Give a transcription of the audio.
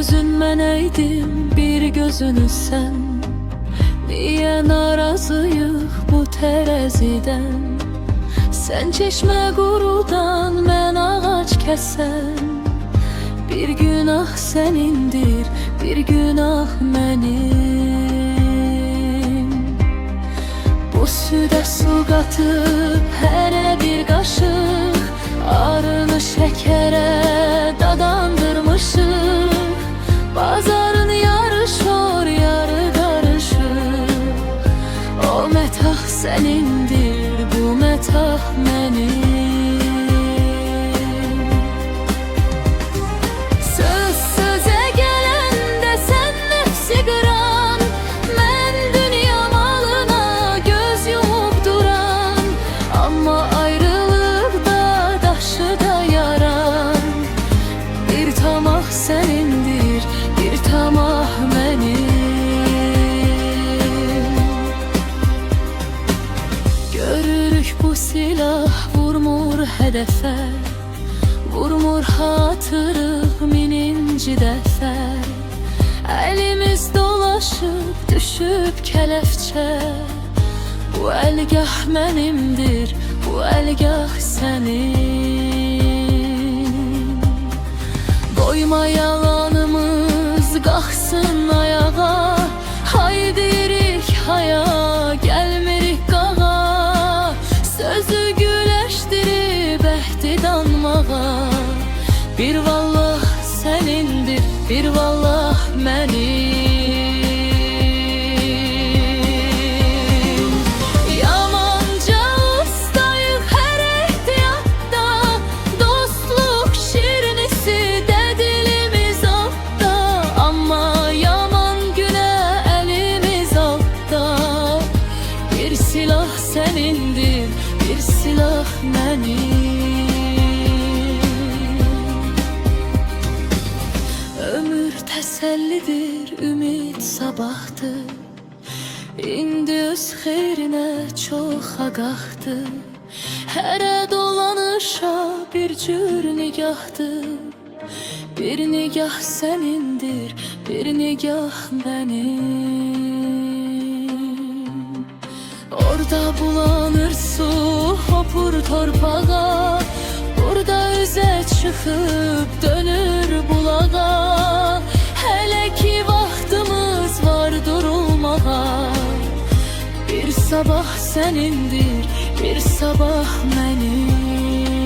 gözün mənəydim, bir gözünü sən. Niyə narazıyıq bu tərəzidən? Sən çeşmə qurudan, mən ağac kəsən. Bir günah sənindir, bir günah mənim. Bu südə su qatıb hərə bir qaşıq, arını şəkərə dadandırmışıq. Bazarın yarışır, yarı qarışıq. O mətah sənindir, bu mətah mənim. Söz sözə gələndə sən nəfsi qıran, mən dünya malına göz yumub duran. Amma ayrılıqda daşı da yaran. Bir tamah sənindir, bir tamah mənim. Görürük bu silah vurmur hədəfə, vurmur hatırıq mininci dəfə. Əlimiz dolaşıb düşüb kələfçə. Bu əlgah mənimdir, bu əlgah sənin. Qoyma yalanımız qalxsın ayağa. Haydirik haya, gəlmirik qağa. Sözü güləşdirib əhdi danmağa. Bir vallah sənindir, bir vallah mənim. Yamanca ustayıq hər ehtiyatda, dostluq şirinisi də dilimiz altda. Amma yaman günə əlimiz altda. Bir silah sənindir, bir silah mənim. Ömür təsəllidir, ümid sabahdır. İndi öz xeyrinə çox ağaqdır. Hərə dolanışa bir cür nigahdır. Bir nigah sənindir, bir nigah mənim. Orada bulanır su, hopur torpağa. Burada üzə çıxıb dönür bulağa. Hələ ki vaxtımız var durulmağa. Bir sabah sənindir, bir sabah mənim.